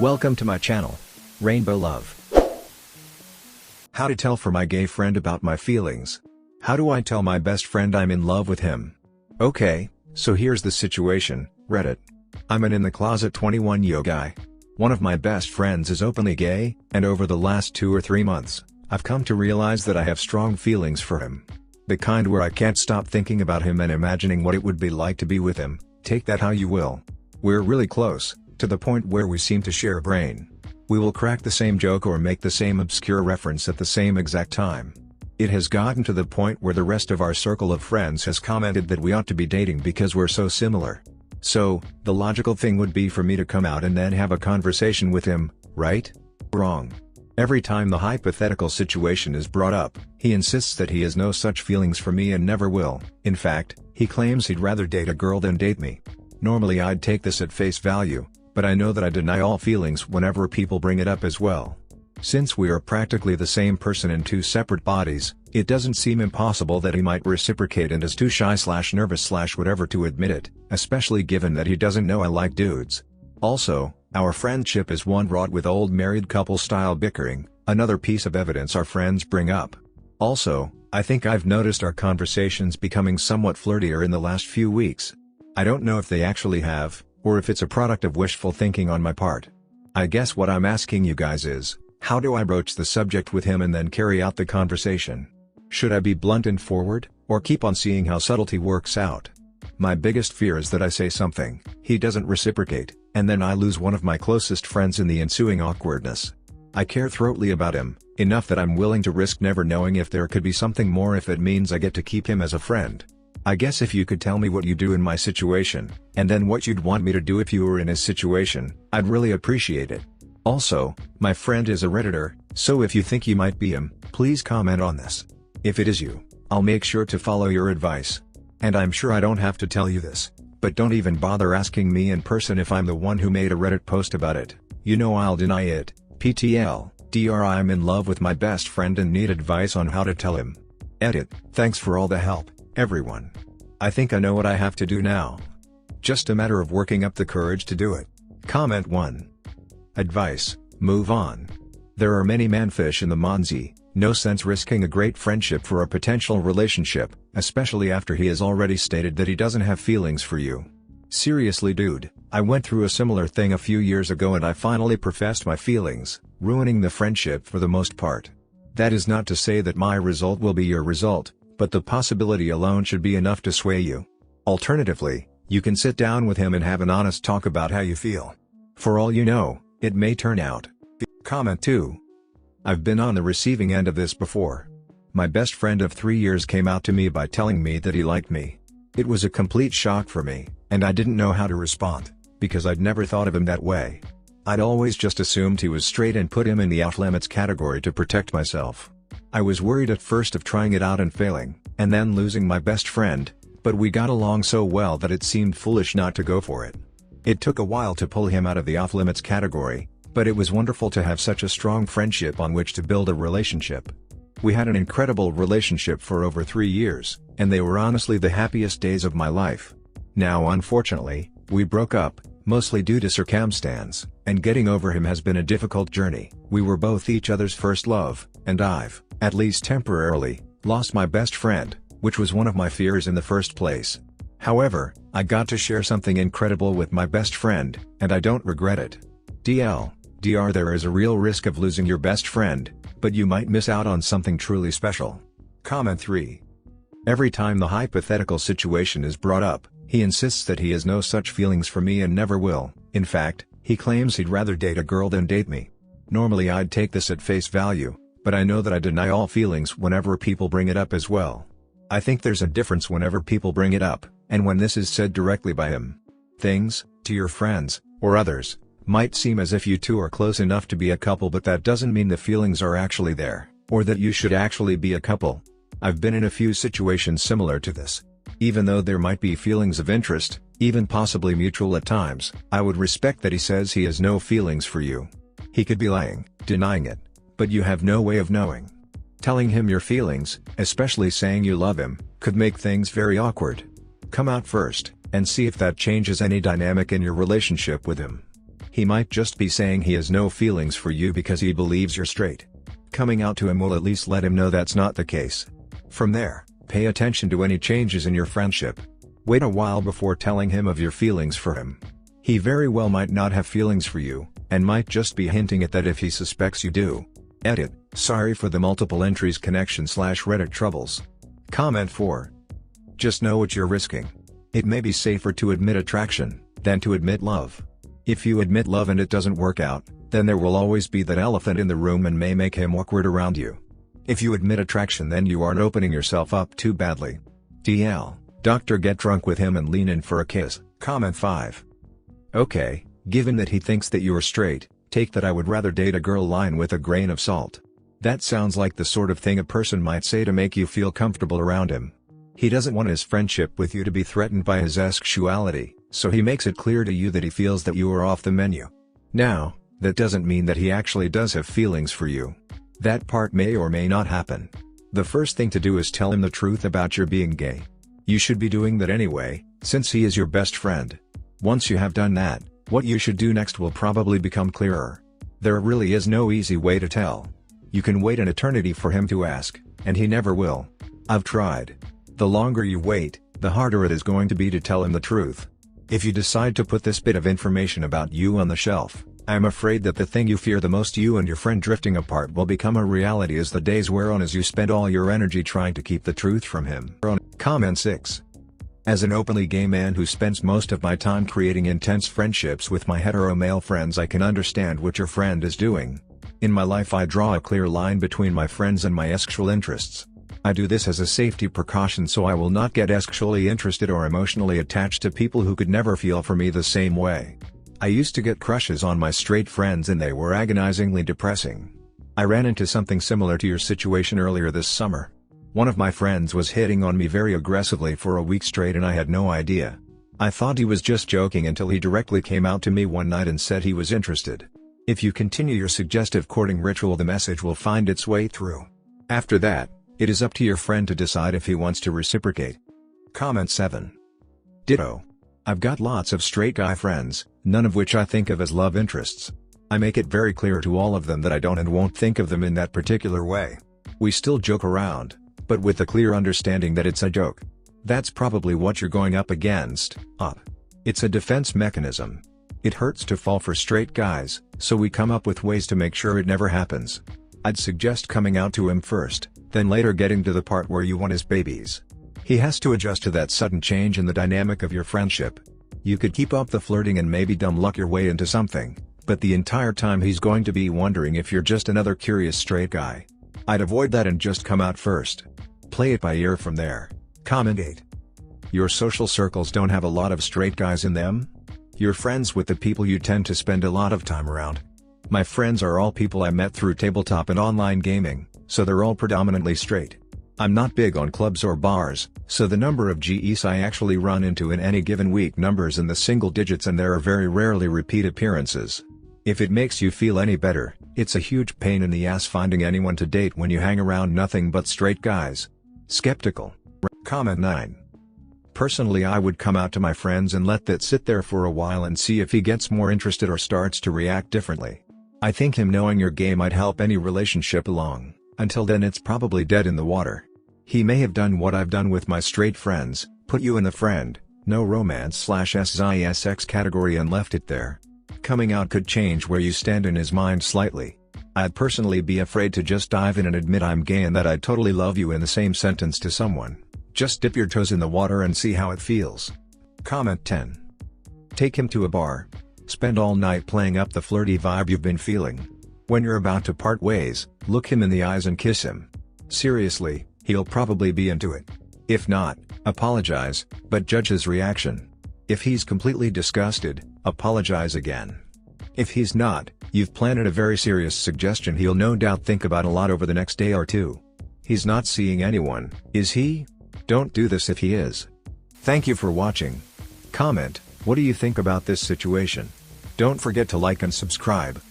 Welcome to my channel, Rainbow Love. How to tell for my gay friend about my feelings. How do I tell my best friend I'm in love with him? Okay, so here's the situation, Reddit. I'm an in-the-closet 21-year guy. One of my best friends is openly gay, and over the last 2 or 3 months, I've come to realize that I have strong feelings for him. The kind where I can't stop thinking about him and imagining what it would be like to be with him, take that how you will. We're really close, to the point where we seem to share a brain. We will crack the same joke or make the same obscure reference at the same exact time. It has gotten to the point where the rest of our circle of friends has commented that we ought to be dating because we're so similar. So, the logical thing would be for me to come out and then have a conversation with him, right? Wrong. Every time the hypothetical situation is brought up, he insists that he has no such feelings for me and never will. In fact, he claims he'd rather date a girl than date me. Normally I'd take this at face value, but I know that I deny all feelings whenever people bring it up as well. Since we are practically the same person in 2 separate bodies, it doesn't seem impossible that he might reciprocate and is too shy/nervous/whatever to admit it, especially given that he doesn't know I like dudes. Also, our friendship is one wrought with old married couple style bickering, another piece of evidence our friends bring up. Also, I think I've noticed our conversations becoming somewhat flirtier in the last few weeks. I don't know if they actually have, or if it's a product of wishful thinking on my part. I guess what I'm asking you guys is, how do I broach the subject with him and then carry out the conversation? Should I be blunt and forward, or keep on seeing how subtlety works out? My biggest fear is that I say something, he doesn't reciprocate, and then I lose one of my closest friends in the ensuing awkwardness. I care throatly about him, enough that I'm willing to risk never knowing if there could be something more if it means I get to keep him as a friend. I guess if you could tell me what you do in my situation, and then what you'd want me to do if you were in his situation, I'd really appreciate it. Also, my friend is a Redditor, so if you think you might be him, please comment on this. If it is you, I'll make sure to follow your advice. And I'm sure I don't have to tell you this, but don't even bother asking me in person if I'm the one who made a Reddit post about it. You know I'll deny it. PTL, DR I'm in love with my best friend and need advice on how to tell him. Edit, thanks for all the help, everyone. I think I know what I have to do now. Just a matter of working up the courage to do it. Comment 1. Advice, move on. There are many manfish in the Monzi, no sense risking a great friendship for a potential relationship, especially after he has already stated that he doesn't have feelings for you. Seriously dude, I went through a similar thing a few years ago and I finally professed my feelings, ruining the friendship for the most part. That is not to say that my result will be your result, but the possibility alone should be enough to sway you. Alternatively, you can sit down with him and have an honest talk about how you feel. For all you know, it may turn out. Comment 2. I've been on the receiving end of this before. My best friend of 3 years came out to me by telling me that he liked me. It was a complete shock for me, and I didn't know how to respond, because I'd never thought of him that way. I'd always just assumed he was straight and put him in the off-limits category to protect myself. I was worried at first of trying it out and failing, and then losing my best friend, but we got along so well that it seemed foolish not to go for it. It took a while to pull him out of the off-limits category, but it was wonderful to have such a strong friendship on which to build a relationship. We had an incredible relationship for over 3 years, and they were honestly the happiest days of my life. Now unfortunately, we broke up, mostly due to circumstance, and getting over him has been a difficult journey. We were both each other's first love, and I've, at least temporarily, lost my best friend, which was one of my fears in the first place. However, I got to share something incredible with my best friend, and I don't regret it. DR there is a real risk of losing your best friend, but you might miss out on something truly special. Comment 3. Every time the hypothetical situation is brought up, he insists that he has no such feelings for me and never will. In fact, he claims he'd rather date a girl than date me. Normally I'd take this at face value, but I know that I deny all feelings whenever people bring it up as well. I think there's a difference whenever people bring it up, and when this is said directly by him. Things, to your friends, or others, might seem as if you two are close enough to be a couple, but that doesn't mean the feelings are actually there, or that you should actually be a couple. I've been in a few situations similar to this. Even though there might be feelings of interest, even possibly mutual at times, I would respect that he says he has no feelings for you. He could be lying, denying it, but you have no way of knowing. Telling him your feelings, especially saying you love him, could make things very awkward. Come out first, and see if that changes any dynamic in your relationship with him. He might just be saying he has no feelings for you because he believes you're straight. Coming out to him will at least let him know that's not the case. From there, pay attention to any changes in your friendship. Wait a while before telling him of your feelings for him. He very well might not have feelings for you, and might just be hinting at that if he suspects you do. Edit: sorry for the multiple entries connection/Reddit troubles. Comment 4. Just know what you're risking. It may be safer to admit attraction than to admit love. If you admit love and it doesn't work out, then there will always be that elephant in the room and may make him awkward around you. If you admit attraction, then you aren't opening yourself up too badly. DL: Doctor, get drunk with him and lean in for a kiss. Comment 5. Okay, given that he thinks that you're straight, take that I would rather date a girl line with a grain of salt. That sounds like the sort of thing a person might say to make you feel comfortable around him. He doesn't want his friendship with you to be threatened by his sexuality, so he makes it clear to you that he feels that you are off the menu. Now, that doesn't mean that he actually does have feelings for you. That part may or may not happen. The first thing to do is tell him the truth about your being gay. You should be doing that anyway, since he is your best friend. Once you have done that, what you should do next will probably become clearer. There really is no easy way to tell. You can wait an eternity for him to ask, and he never will. I've tried. The longer you wait, the harder it is going to be to tell him the truth. If you decide to put this bit of information about you on the shelf, I am afraid that the thing you fear the most, you and your friend drifting apart, will become a reality as the days wear on, as you spend all your energy trying to keep the truth from him. Comment 6. As an openly gay man who spends most of my time creating intense friendships with my hetero male friends, I can understand what your friend is doing. In my life, I draw a clear line between my friends and my sexual interests. I do this as a safety precaution so I will not get sexually interested or emotionally attached to people who could never feel for me the same way. I used to get crushes on my straight friends and they were agonizingly depressing. I ran into something similar to your situation earlier this summer. One of my friends was hitting on me very aggressively for a week straight and I had no idea. I thought he was just joking until he directly came out to me one night and said he was interested. If you continue your suggestive courting ritual, the message will find its way through. After that, it is up to your friend to decide if he wants to reciprocate. Comment 7. Ditto. I've got lots of straight guy friends, none of which I think of as love interests. I make it very clear to all of them that I don't and won't think of them in that particular way. We still joke around, but with the clear understanding that it's a joke. That's probably what you're going up against. It's a defense mechanism. It hurts to fall for straight guys, so we come up with ways to make sure it never happens. I'd suggest coming out to him first, then later getting to the part where you want his babies. He has to adjust to that sudden change in the dynamic of your friendship. You could keep up the flirting and maybe dumb luck your way into something, but the entire time he's going to be wondering if you're just another curious straight guy. I'd avoid that and just come out first. Play it by ear from there. Comment 8. Your social circles don't have a lot of straight guys in them? You're friends with the people you tend to spend a lot of time around. My friends are all people I met through tabletop and online gaming, so they're all predominantly straight. I'm not big on clubs or bars, so the number of GEs I actually run into in any given week numbers in the single digits, and there are very rarely repeat appearances. If it makes you feel any better, it's a huge pain in the ass finding anyone to date when you hang around nothing but straight guys. Skeptical. Comment 9. Personally, I would come out to my friends and let that sit there for a while and see if he gets more interested or starts to react differently. I think him knowing you're gay might help any relationship along. Until then, it's probably dead in the water. He may have done what I've done with my straight friends, put you in the friend, no romance/SISX category and left it there. Coming out could change where you stand in his mind slightly. I'd personally be afraid to just dive in and admit I'm gay and that I totally love you in the same sentence to someone. Just dip your toes in the water and see how it feels. Comment 10. Take him to a bar. Spend all night playing up the flirty vibe you've been feeling. When you're about to part ways, look him in the eyes and kiss him. Seriously, he'll probably be into it. If not, apologize, but judge his reaction. If he's completely disgusted, apologize again. If he's not, you've planted a very serious suggestion he'll no doubt think about a lot over the next day or two. He's not seeing anyone, is he? Don't do this if he is. Thank you for watching. Comment, what do you think about this situation? Don't forget to like and subscribe.